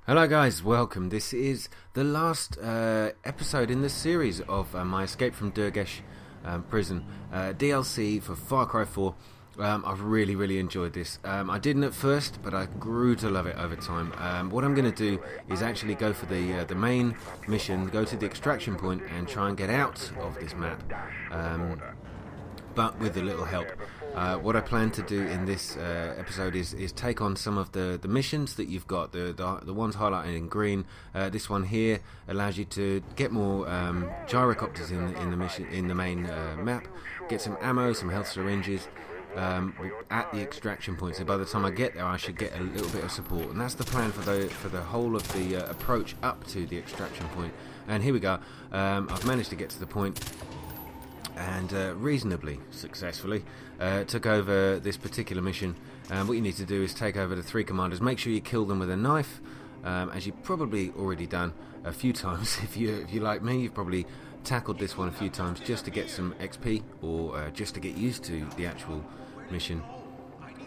Hello guys, welcome. This is the last episode in this series of my Escape from Durgesh Prison DLC for Far Cry 4. I've really enjoyed this. I didn't at first, but I grew to love it over time. What I'm going to do is actually go for the main mission, go to the extraction point and try and get out of this map, but with a little help. What I plan to do in this episode is take on some of the missions that you've got, the ones highlighted in green. This one here allows you to get more gyrocopters in the main map, get some ammo, some health syringes at the extraction point. So by the time I get there, I should get a little bit of support, and that's the plan for the whole of the approach up to the extraction point. And here we go. I've managed to get to the point, and reasonably successfully took over this particular mission. What you need to do is take over the 3 commanders. Make sure you kill them with a knife, as you've probably already done a few times. If you like me, you've probably tackled this one a few times just to get some XP, or just to get used to the actual mission.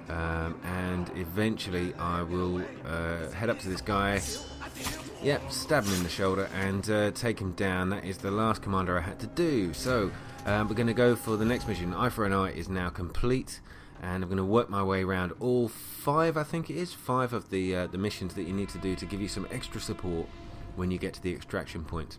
And eventually I will head up to this guy. Yep, stab him in the shoulder and take him down. That is the last commander I had to do. So we're going to go for the next mission. Eye for an Eye is now complete, and I'm going to work my way around all 5, I think it is, 5 of the missions that you need to do to give you some extra support when you get to the extraction point.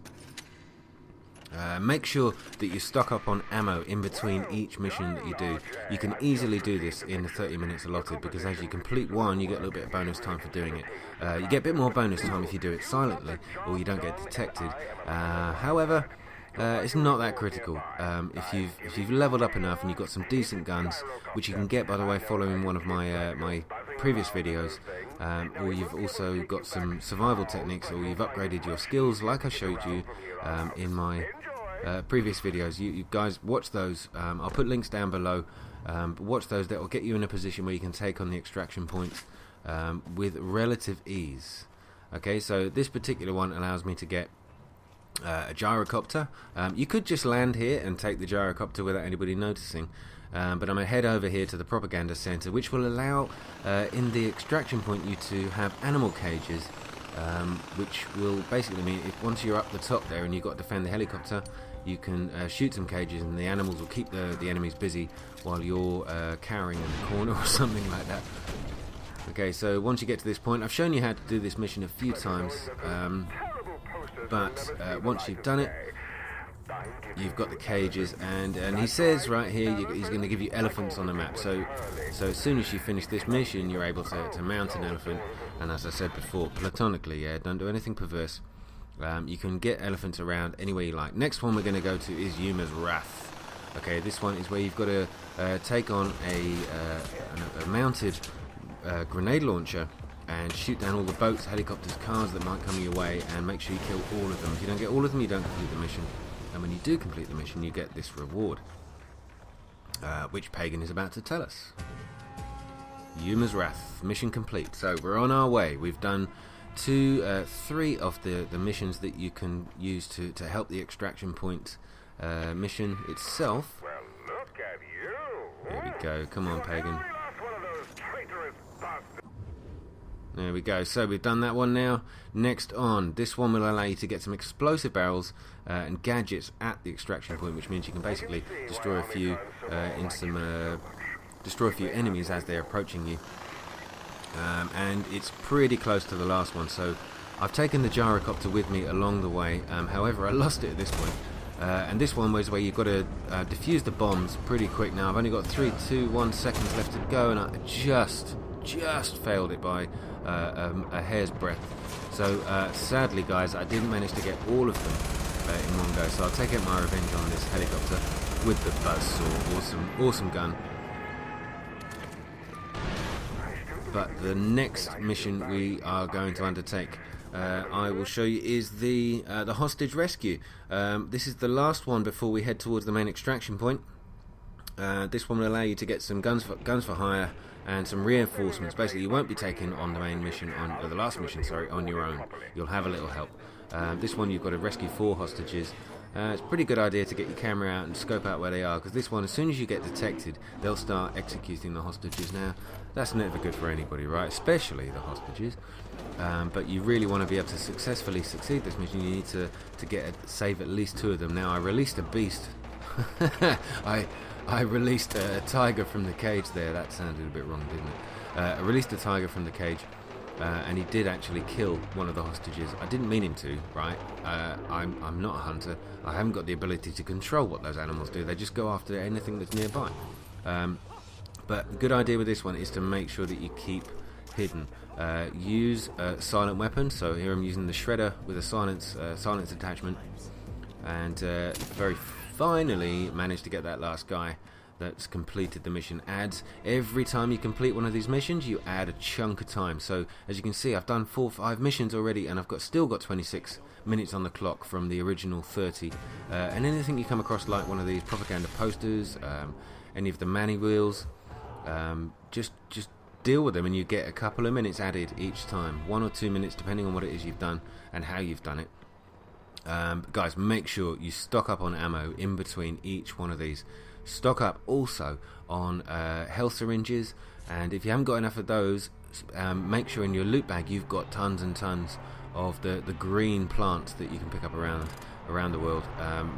Make sure that you stock up on ammo in between each mission that you do. You can easily do this in the 30 minutes allotted, because as you complete one, you get a little bit of bonus time for doing it. You get a bit more bonus time if you do it silently, or you don't get detected. However, it's not that critical. If you've leveled up enough and you've got some decent guns, which you can get, by the way, following one of my my previous videos, or you've also got some survival techniques, or you've upgraded your skills like I showed you in my previous videos. You guys watch those. I'll put links down below. But watch those. That will get you in a position where you can take on the extraction points with relative ease. Okay, so this particular one allows me to get a gyrocopter. You could just land here and take the gyrocopter without anybody noticing, but I'm going to head over here to the propaganda center, which will allow in the extraction point you to have animal cages, which will basically mean if once you're up the top there and you've got to defend the helicopter, you can shoot some cages and the animals will keep the enemies busy while you're cowering in the corner or something like that. Okay, so once you get to this point, I've shown you how to do this mission a few times, but once you've done it, you've got the cages, and he says right here he's going to give you elephants on the map. So as soon as you finish this mission, you're able to mount an elephant, and as I said before, platonically, yeah, don't do anything perverse. You can get elephants around anywhere you like. Next one we're going to go to is Yuma's Wrath. Okay, this one is where you've got to take on a mounted grenade launcher and shoot down all the boats, helicopters, cars that might come your way, and make sure you kill all of them. If you don't get all of them, you don't complete the mission. And when you do complete the mission, you get this reward, which Pagan is about to tell us. Yuma's Wrath, mission complete. So we're on our way. We've done 3 of the missions that you can use to help the extraction point mission itself. Well, look at you. There we go. Come on, Pagan. There we go. So we've done that one now. Next on, this one will allow you to get some explosive barrels and gadgets at the extraction point, which means you can basically destroy a few enemies as they're approaching you. And it's pretty close to the last one. So I've taken the gyrocopter with me along the way. However, I lost it at this point. And this one was where you've got to defuse the bombs pretty quick. Now I've only got 3, 2, 1 seconds left to go, and I just failed it by a hair's breadth. So sadly, guys, I didn't manage to get all of them in one go. So I'll take out my revenge on this helicopter with the buzzsaw. Awesome gun. But the next mission we are going to undertake, I will show you, is the hostage rescue. This is the last one before we head towards the main extraction point. This one will allow you to get some guns for hire and some reinforcements. Basically, you won't be taking on the main mission, or the last mission, sorry, on your own. You'll have a little help. This one you've got to rescue 4 hostages, It's a pretty good idea to get your camera out and scope out where they are, because this one, as soon as you get detected, they'll start executing the hostages. Now, that's never good for anybody, right? Especially the hostages. But you really want to be able to successfully succeed this mission. You need to save at least 2 of them. Now, I released a beast. I released a tiger from the cage there. That sounded a bit wrong, didn't it? I released a tiger from the cage. And he did actually kill one of the hostages. I didn't mean him to, right? I'm not a hunter. I haven't got the ability to control what those animals do. They just go after anything that's nearby. But the good idea with this one is to make sure that you keep hidden. Use a silent weapon. So here I'm using the shredder with a silence attachment. And very finally managed to get that last guy that's completed the mission. Adds every time you complete one of these missions, you add a chunk of time. So as you can see, I've done 4 or 5 missions already, and I've still got 26 minutes on the clock from the original 30. And anything you come across, like one of these propaganda posters, any of the manny wheels, just deal with them, and you get a couple of minutes added each time, 1 or 2 minutes depending on what it is you've done and how you've done it. Guys, make sure you stock up on ammo in between each one of these. Stock up also on health syringes, and if you haven't got enough of those, make sure in your loot bag you've got tons and tons of the green plants that you can pick up around the world.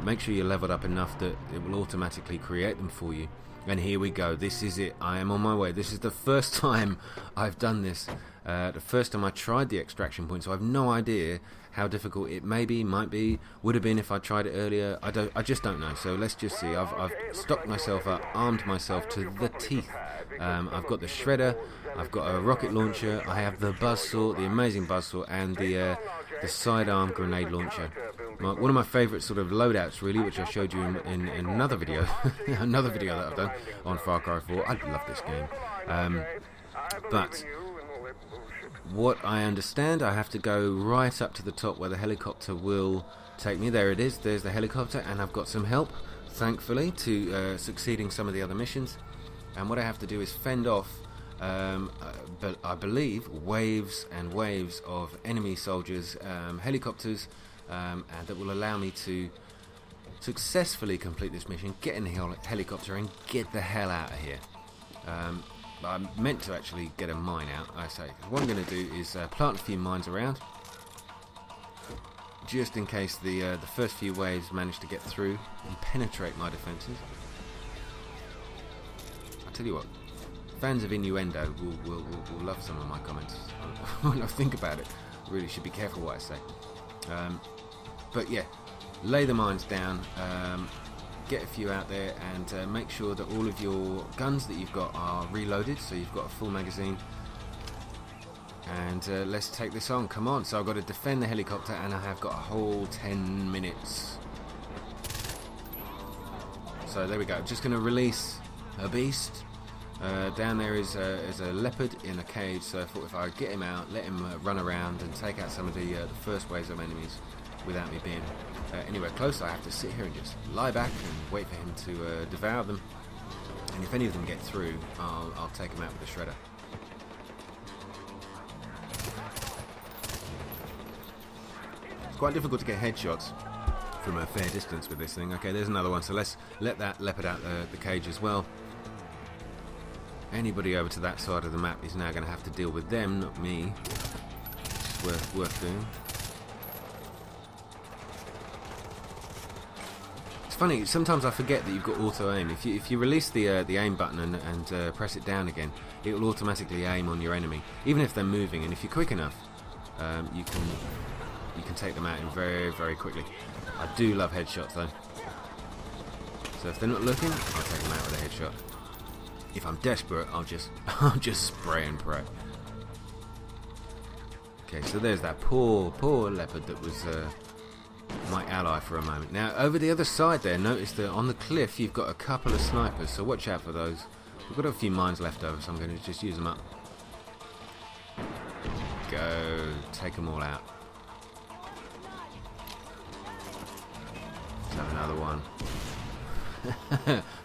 Make sure you're leveled up enough that it will automatically create them for you. And here we go. This is it. I am on my way. This is the first time I've done this. The first time I tried the extraction point, so I have no idea how difficult it might be, would have been if I tried it earlier. I just don't know. So let's just see. I've stocked myself up, armed myself to the teeth. I've got the shredder, I've got a rocket launcher, I have the buzzsaw, the amazing buzzsaw, and the sidearm grenade launcher. One of my favourite sort of loadouts, really, which I showed you in another video, another video that I've done on Far Cry 4. I love this game. But what I understand, I have to go right up to the top where the helicopter will take me. There it is. There's the helicopter, and I've got some help, thankfully, to succeeding some of the other missions. And what I have to do is fend off, but I believe, waves and waves of enemy soldiers, helicopters, and that will allow me to successfully complete this mission, get in the helicopter, and get the hell out of here. I'm meant to actually get a mine out, I say. What I'm going to do is plant a few mines around, just in case the first few waves manage to get through and penetrate my defences. I'll tell you what, fans of innuendo will love some of my comments. When I think about it, I really should be careful what I say. But yeah, lay the mines down, get a few out there, and make sure that all of your guns that you've got are reloaded, so you've got a full magazine. And let's take this on. Come on. So I've got to defend the helicopter, and I have got a whole 10 minutes. So there we go. Just going to release a beast. Down there is a leopard in a cage, so I thought if I get him out, let him run around and take out some of the first waves of enemies without me being anywhere close. I have to sit here and just lie back and wait for him to devour them. And if any of them get through, I'll take them out with a shredder. It's quite difficult to get headshots from a fair distance with this thing. Okay, there's another one, so let's let that leopard out the cage as well. Anybody over to that side of the map is now going to have to deal with them, not me. It's worth doing. It's funny, sometimes I forget that you've got auto aim. If you release the aim button and press it down again, it will automatically aim on your enemy, even if they're moving. And if you're quick enough, you can take them out in very, very quickly. I do love headshots though. So if they're not looking, I'll take them out with a headshot. If I'm desperate, I'll just spray and pray. Okay, so there's that poor leopard that was my ally for a moment. Now, over the other side there, notice that on the cliff you've got a couple of snipers, so watch out for those. We've got a few mines left over, so I'm going to just use them up. Go, take them all out. Let's have another one.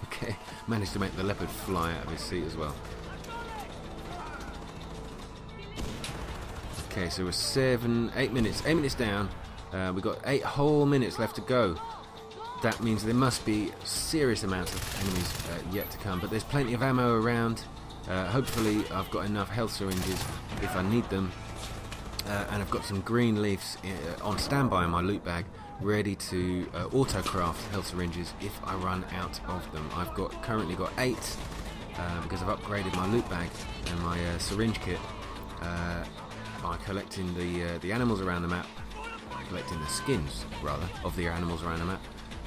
Okay, managed to make the leopard fly out of his seat as well. Okay, so we're 8 minutes down. We've got 8 whole minutes left to go. that means there must be serious amounts of enemies yet to come, but there's plenty of ammo around. Hopefully I've got enough health syringes if I need them, and I've got some green leaves on standby in my loot bag, ready to auto-craft health syringes if I run out of them. I've currently got 8 because I've upgraded my loot bag and my syringe kit by collecting the animals around the map, collecting the skins rather of the animals around the map.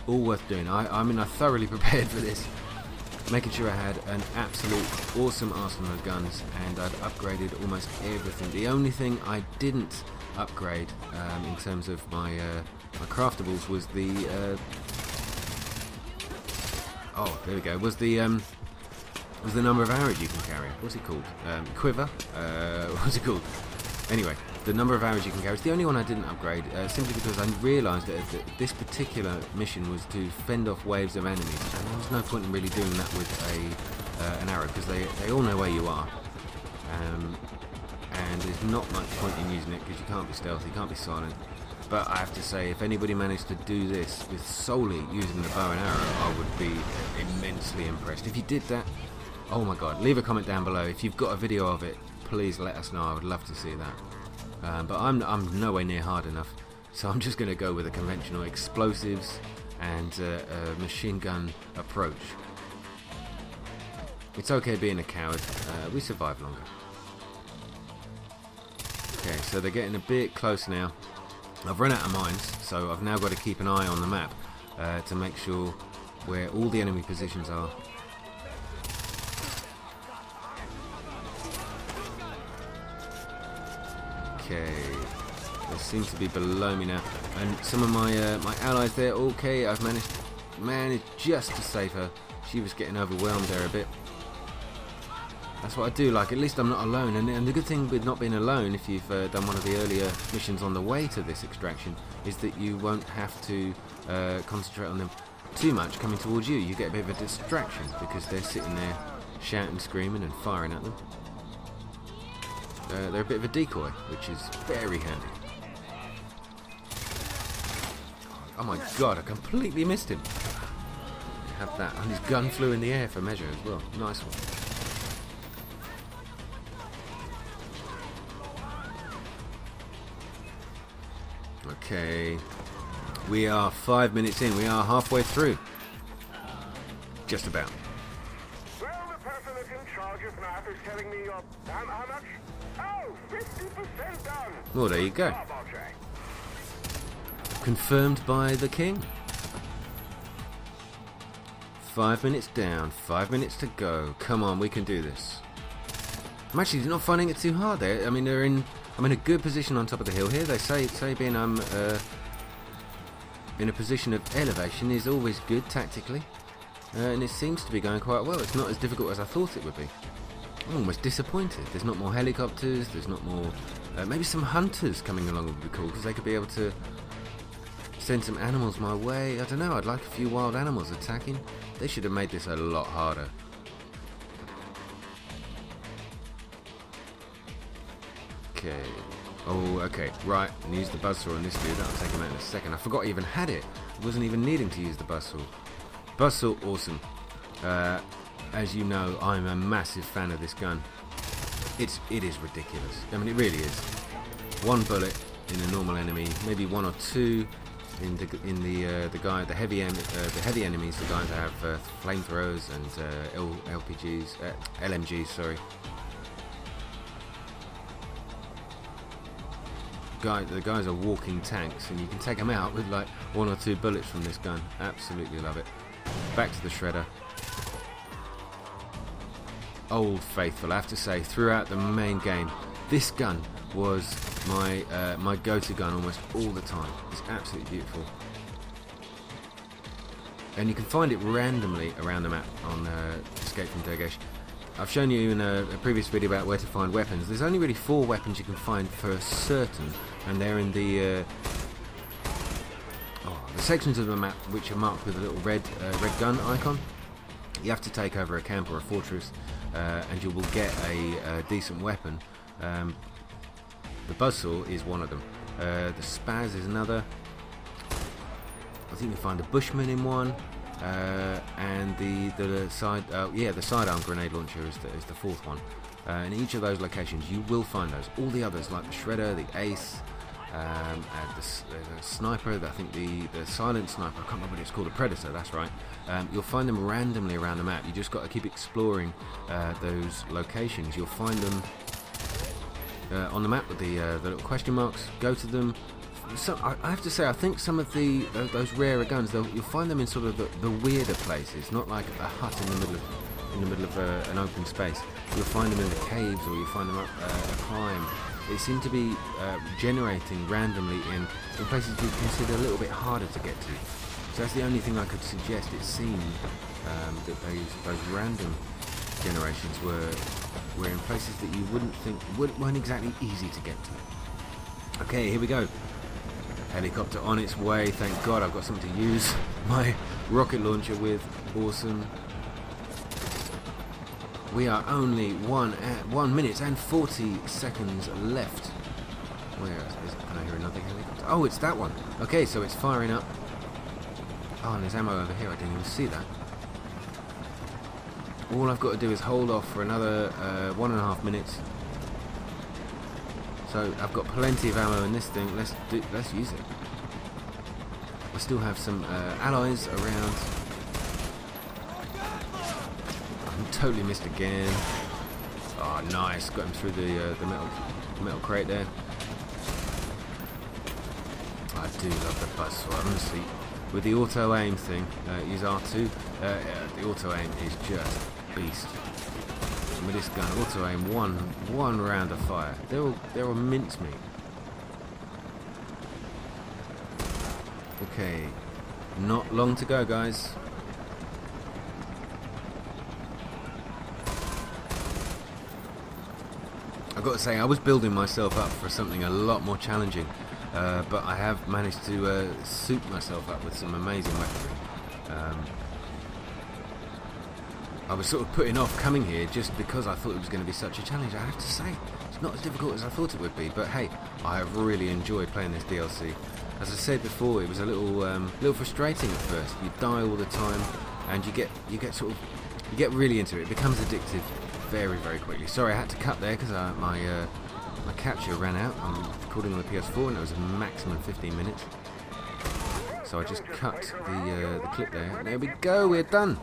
All worth doing. I mean, I thoroughly prepared for this, making sure I had an absolute awesome arsenal of guns, and I'd upgraded almost everything. The only thing I didn't upgrade in terms of my craftables was the was the number of arrows you can carry. What's it called? Quiver? What's it called? Anyway, the number of arrows you can carry is the only one I didn't upgrade, simply because I realised that this particular mission was to fend off waves of enemies, and there was no point in really doing that with an arrow, because they all know where you are, and there's not much point in using it because you can't be stealthy, you can't be silent. But I have to say, if anybody managed to do this with solely using the bow and arrow, I would be immensely impressed. If you did that, oh my god, leave a comment down below. If you've got a video of it, please let us know. I would love to see that. But I'm nowhere near hard enough, so I'm just going to go with a conventional explosives and machine gun approach. It's okay being a coward. We survive longer. Okay, so they're getting a bit close now. I've run out of mines, so I've now got to keep an eye on the map to make sure where all the enemy positions are. Okay, they seem to be below me now, and some of my my allies there. Okay, I've managed just to save her. She was getting overwhelmed there a bit. That's what I do like. At least I'm not alone. And the good thing with not being alone, if you've done one of the earlier missions on the way to this extraction, is that you won't have to concentrate on them too much coming towards you. You get a bit of a distraction because they're sitting there shouting, screaming, and firing at them. They're a bit of a decoy, which is very handy. Oh my god, I completely missed him. Have that, and his gun flew in the air for measure as well. Nice one. Okay, we are 5 minutes in. We are halfway through. Just about. Well, the person that's in charge of math is telling me you're... how much? Oh, 50% done. Well, there you go. Confirmed by the king. 5 minutes down, 5 minutes to go. Come on, we can do this. I'm actually not finding it too hard there. I mean, I'm in a good position on top of the hill here. They say being in a position of elevation is always good tactically, and it seems to be going quite well. It's not as difficult as I thought it would be. I'm almost disappointed. There's not more helicopters. There's not more. Maybe some hunters coming along would be cool, because they could be able to send some animals my way. I don't know. I'd like a few wild animals attacking. They should have made this a lot harder. Okay. Oh, okay. Right. And use the buzzsaw on this dude. That'll take him out in a second. I forgot I even had it. I wasn't even needing to use the buzzsaw. Buzzsaw, awesome. As you know, I'm a massive fan of this gun. It is ridiculous. I mean, it really is. One bullet in a normal enemy, maybe one or two in the heavy enemies, the guys that have flamethrowers and LMGs, sorry. The guys are walking tanks, and you can take them out with like one or two bullets from this gun. Absolutely love it. Back to the shredder. Old Faithful, I have to say, throughout the main game, this gun was my go-to gun almost all the time. It's absolutely beautiful. And you can find it randomly around the map on Escape from Durgesh. I've shown you in a previous video about where to find weapons. There's only really 4 weapons you can find for certain, and they're in the sections of the map which are marked with a little red gun icon. You have to take over a camp or a fortress, and you will get a decent weapon. The buzzsaw is one of them. The spaz is another. think you find a Bushman in one, and the sidearm grenade launcher is the fourth one. In each of those locations, you will find those. All the others, like the Shredder, the Ace, and the sniper, I think the silent sniper, I can't remember what it's called, the Predator, that's right. You'll find them randomly around the map. You just got to keep exploring those locations. You'll find them on the map with the little question marks. Go to them. So I have to say, I think some of those rarer guns, you'll find them in sort of the weirder places, not like a hut in the middle of an open space. You'll find them in the caves, or you'll find them up a climb. They seem to be generating randomly in places you consider a little bit harder to get to. So that's the only thing I could suggest. It seemed that those random generations were in places that you wouldn't think weren't exactly easy to get to. Okay, here we go. Helicopter on its way. Thank God I've got something to use my rocket launcher with. Awesome. We are only 1 minute and 40 seconds left. Where is it? Can I hear another helicopter? Oh, it's that one. Okay, so it's firing up. Oh, and there's ammo over here. I didn't even see that. All I've got to do is hold off for another 1.5 minutes. So I've got plenty of ammo in this thing. Let's use it. I still have some allies around. I'm totally missed again. Oh, nice! Got him through the metal crate there. I do love the buzz swap. Honestly, with the auto aim thing, use R2. The auto aim is just beast. With this gun, auto aim one round of fire. They're all mincemeat. Okay, not long to go, guys. I've got to say, I was building myself up for something a lot more challenging, but I have managed to suit myself up with some amazing weaponry. I was sort of putting off coming here just because I thought it was going to be such a challenge. I have to say, it's not as difficult as I thought it would be, but hey, I have really enjoyed playing this DLC. As I said before, it was a little frustrating at first. You die all the time, and you get really into it. It becomes addictive very, very quickly. Sorry, I had to cut there because my capture ran out. I'm recording on the PS4, and it was a maximum 15 minutes. So I just cut the clip there. There we go. We're done.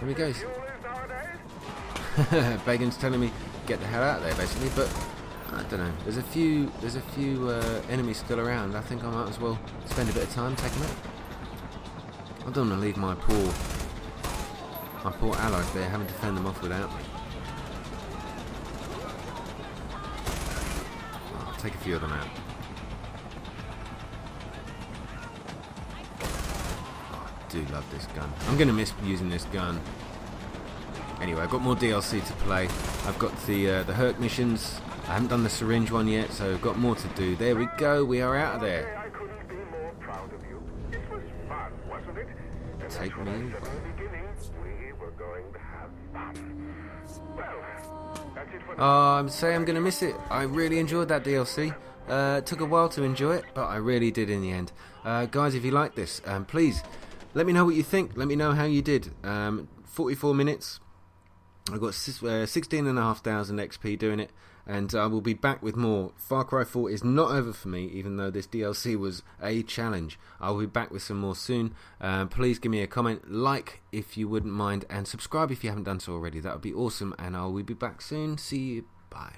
There he goes. Bacon's telling me get the hell out of there, basically. But I don't know. There's a few enemies still around. I think I might as well spend a bit of time taking them out. I don't want to leave my poor allies there having to fend them off without me. I'll take a few of them out. I do love this gun. I'm going to miss using this gun. Anyway, I've got more DLC to play. I've got the Herc missions. I haven't done the syringe one yet, so I've got more to do. There we go. We are out of there. I couldn't be more proud of you. It was fun, wasn't it? And Take me away. from the beginning, we were going to have fun. Well, that's it for I'm going to miss it. I really enjoyed that DLC. It took a while to enjoy it, but I really did in the end. Guys, if you like this, please let me know what you think. Let me know how you did. 44 minutes. I got 16,500 XP doing it, and I will be back with more. Far Cry 4 is not over for me, even though this DLC was a challenge. I will be back with some more soon. Please give me a comment, like if you wouldn't mind, and subscribe if you haven't done so already. That would be awesome, and I will be back soon. See you. Bye.